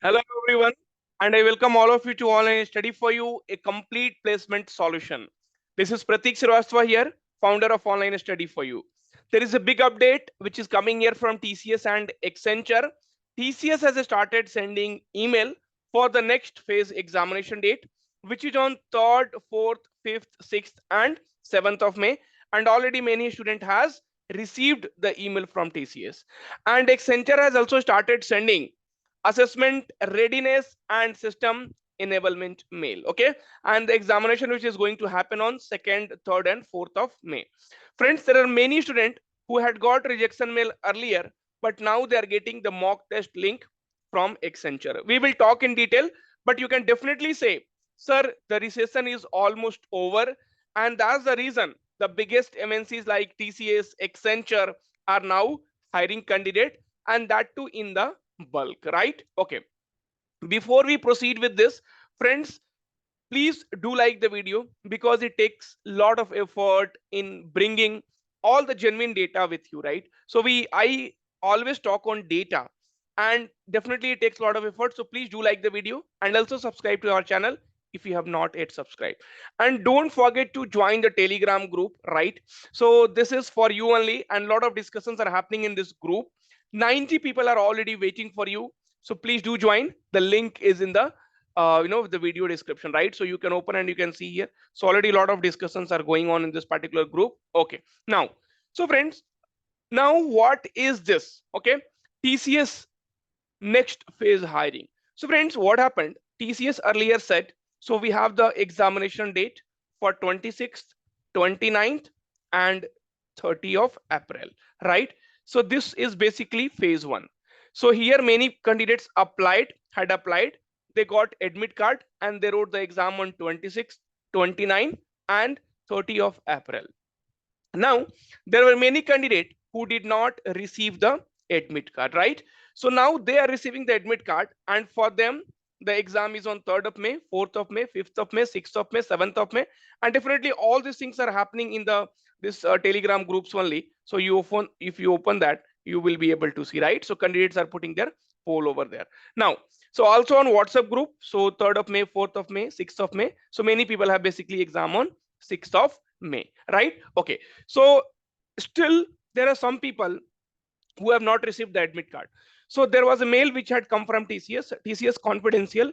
Hello everyone, and I welcome all of you to Online Study for You, a complete placement solution. This is Pratik Srivastava here, founder of Online Study for You. There is a big update which is coming here from TCS and Accenture. TCS has started sending email for the next phase examination date, which is on 3rd, 4th, 5th, 6th, and 7th of May. And already many student has received the email from TCS. And Accenture has also started sending assessment readiness and system enablement mail. Okay, and the examination which is going to happen on 2nd, 3rd, and 4th of May. Friends, there are many students who had got rejection mail earlier, but now they are getting the mock test link from Accenture. We will talk in detail, but you can definitely say, sir, the recession is almost over, and that's the reason the biggest MNCs like TCS, Accenture are now hiring candidate, and that too in the bulk, right? Okay, before we proceed with this, friends, please do like the video because it takes a lot of effort in bringing all the genuine data with you, right? So I always talk on data, and definitely it takes a lot of effort. So please do like the video and also subscribe to our channel if you have not yet subscribed, and don't forget to join the Telegram group, right? So this is for you only, and a lot of discussions are happening in this group. 90 people are already waiting for you, so please do join. The link is in the the video description, right? So you can open and you can see here. So already a lot of discussions are going on in this particular group. Okay, now, so friends, now what is this? Okay, TCS next phase hiring. So friends, what happened? TCS earlier said, so we have the examination date for 26th, 29th, and 30th of April, right? So this is basically phase one. So here many candidates had applied, they got admit card and they wrote the exam on 26th, 29th, and 30th of April. Now, there were many candidates who did not receive the admit card, right? So now they are receiving the admit card, and for them, the exam is on 3rd of May, 4th of May, 5th of May, 6th of May, 7th of May, and definitely all these things are happening in the this Telegram groups only. So if you open that, you will be able to see, right? So candidates are putting their poll over there now. So also on WhatsApp group, so 3rd of May, 4th of May, 6th of May. So many people have basically exam on 6th of May, right? Okay, so still there are some people who have not received the admit card. So there was a mail which had come from TCS confidential.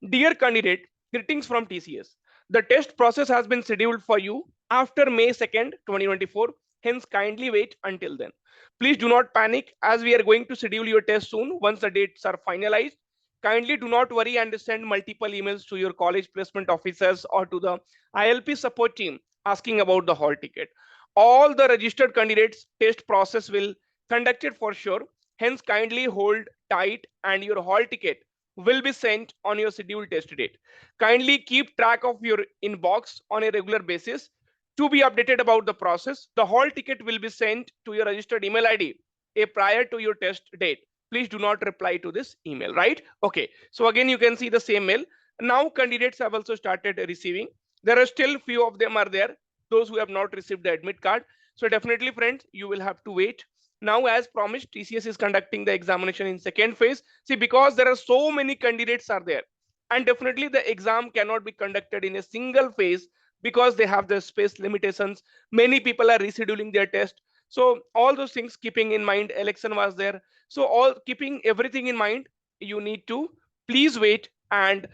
Dear candidate, greetings from TCS. The test process has been scheduled for you after May 2nd, 2024. Hence, kindly wait until then. Please do not panic as we are going to schedule your test soon once the dates are finalized. Kindly do not worry and send multiple emails to your college placement officers or to the ILP support team asking about the hall ticket. All the registered candidates test process will conducted for sure. Hence, kindly hold tight and your hall ticket will be sent on your scheduled test date. Kindly keep track of your inbox on a regular basis to be updated about the process. The hall ticket will be sent to your registered email ID a prior to your test date. Please do not reply to this email, right? Okay, so again you can see the same mail. Now candidates have also started receiving. There are still few of them are there, those who have not received the admit card. So definitely friends, you will have to wait. Now as promised, TCS is conducting the examination in second phase. See, because there are so many candidates are there, and definitely the exam cannot be conducted in a single phase because they have the space limitations. Many people are rescheduling their test. So all those things keeping in mind, election was there. So all keeping everything in mind, you need to please wait, and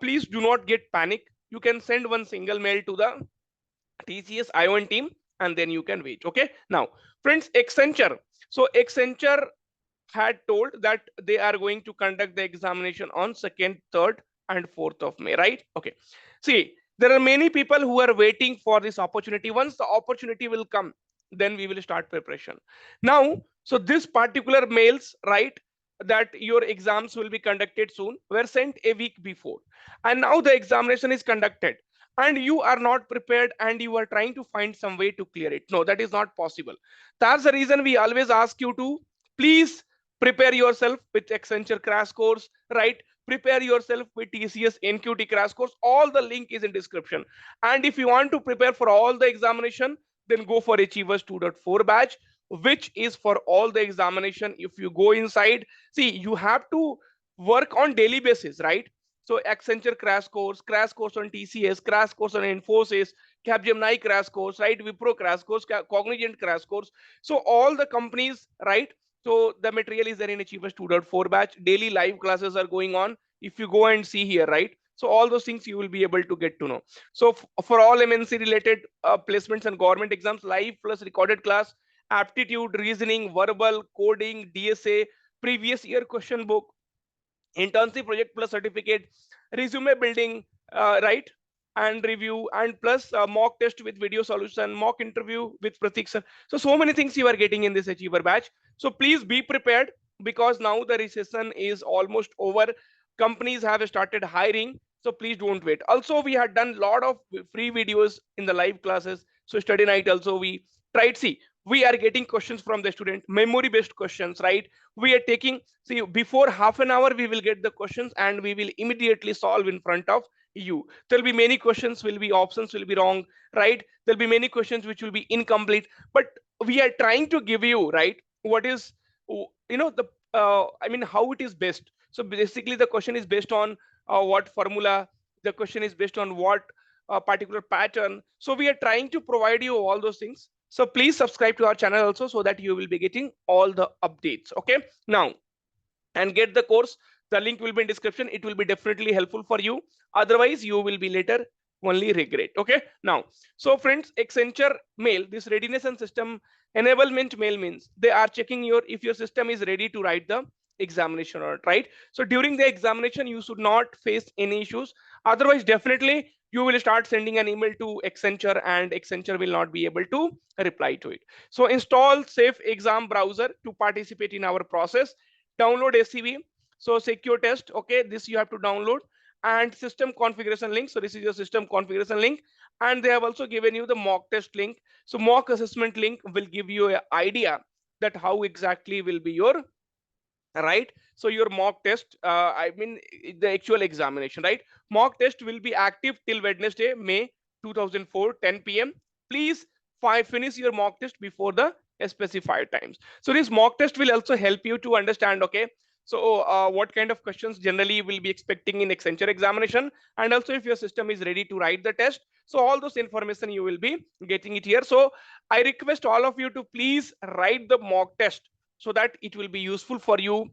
please do not get panic. You can send one single mail to the TCS ION team, and then you can wait. Okay, now friends, Accenture. So Accenture had told that they are going to conduct the examination on 2nd, 3rd, and 4th of May, right? Okay, see, there are many people who are waiting for this opportunity. Once the opportunity will come, then we will start preparation. Now, so this particular mails, right, that your exams will be conducted soon, were sent a week before, and now the examination is conducted and you are not prepared and you are trying to find some way to clear it. No, that is not possible. That's the reason we always ask you to please prepare yourself with Accenture crash course, right? Prepare yourself with TCS NQT crash course. All the link is in description. And if you want to prepare for all the examination, then go for Achievers 2.4 batch, which is for all the examination. If you go inside, see, you have to work on daily basis, right? So Accenture crash course on TCS, crash course on Infosys, Capgemini crash course, right? Wipro crash course, Cognizant crash course. So all the companies, right? So the material is there in Achievers 2.4 batch. Daily live classes are going on. If you go and see here, right? So all those things you will be able to get to know. So for all MNC related placements and government exams, live plus recorded class, aptitude, reasoning, verbal, coding, DSA, previous year question book, internship project plus certificate, resume building, right, and review, and plus mock test with video solution, mock interview with Pratik sir. So many things you are getting in this Achiever batch. So please be prepared, because now the recession is almost over. Companies have started hiring, so please don't wait. Also, we had done a lot of free videos in the live classes. So study night also we tried. See, we are getting questions from the student, memory based questions, right? We are taking, see, before half an hour we will get the questions and we will immediately solve in front of you. There'll be many questions, will be options will be wrong, right? There'll be many questions which will be incomplete, but we are trying to give you, right, what is, the I mean, how it is best. So basically the question is based on what formula, the question is based on what particular pattern. So we are trying to provide you all those things. So please subscribe to our channel also, so that you will be getting all the updates. Okay, now, and get the course. The link will be in description. It will be definitely helpful for you. Otherwise, you will be later only regret. Okay, now, so friends, Accenture mail, this readiness and system enablement mail means they are checking your, if your system is ready to write the examination or not, right? So during the examination, you should not face any issues. Otherwise, definitely you will start sending an email to Accenture and Accenture will not be able to reply to it. So install safe exam browser to participate in our process. Download SCV, so secure test, okay, this you have to download, and system configuration link. So this is your system configuration link, and they have also given you the mock test link. So mock assessment link will give you an idea that how exactly will be your, right, so your mock test, I mean the actual examination, right? Mock test will be active till Wednesday, May 2004 10 p.m. Please finish your mock test before the specified times. So this mock test will also help you to understand, okay, so what kind of questions generally you will be expecting in Accenture examination, and also if your system is ready to write the test. So all those information you will be getting it here. So I request all of you to please write the mock test, so that it will be useful for you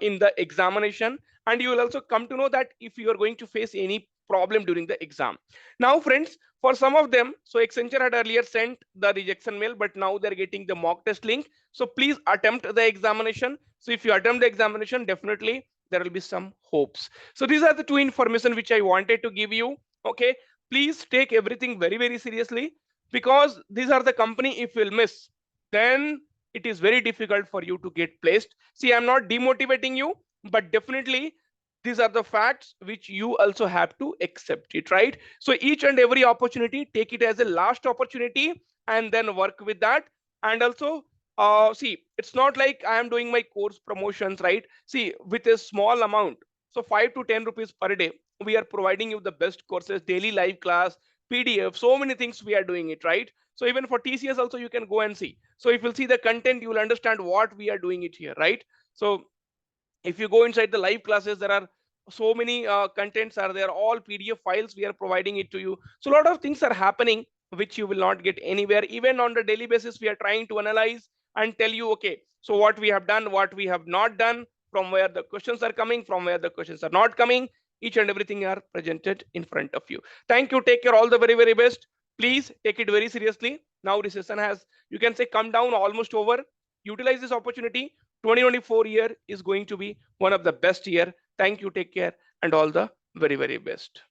in the examination, and you will also come to know that if you are going to face any problem during the exam. Now friends, for some of them, so Accenture had earlier sent the rejection mail, but now they're getting the mock test link. So please attempt the examination. So if you attempt the examination, definitely there will be some hopes. So these are the two information which I wanted to give you. Okay, please take everything very, very seriously, because these are the company, if you'll miss, then it is very difficult for you to get placed. See, I'm not demotivating you, but definitely these are the facts which you also have to accept it, right? So each and every opportunity, take it as a last opportunity and then work with that. And also, see, it's not like I am doing my course promotions, right? See, with a small amount, so 5 to 10 rupees per day, we are providing you the best courses, daily live class, PDF, so many things we are doing it, right? So even for TCS also, you can go and see. So if you'll see the content, you will understand what we are doing it here, right? So if you go inside the live classes, there are so many contents are there, all PDF files we are providing it to you. So a lot of things are happening which you will not get anywhere. Even on the daily basis, we are trying to analyze and tell you, okay, so what we have done, what we have not done, from where the questions are coming, from where the questions are not coming, each and everything are presented in front of you. Thank you, take care, all the very, very best. Please take it very seriously. Now recession has, you can say, come down, almost over. Utilize this opportunity. 2024 year is going to be one of the best year. Thank you, take care, and all the very, very best.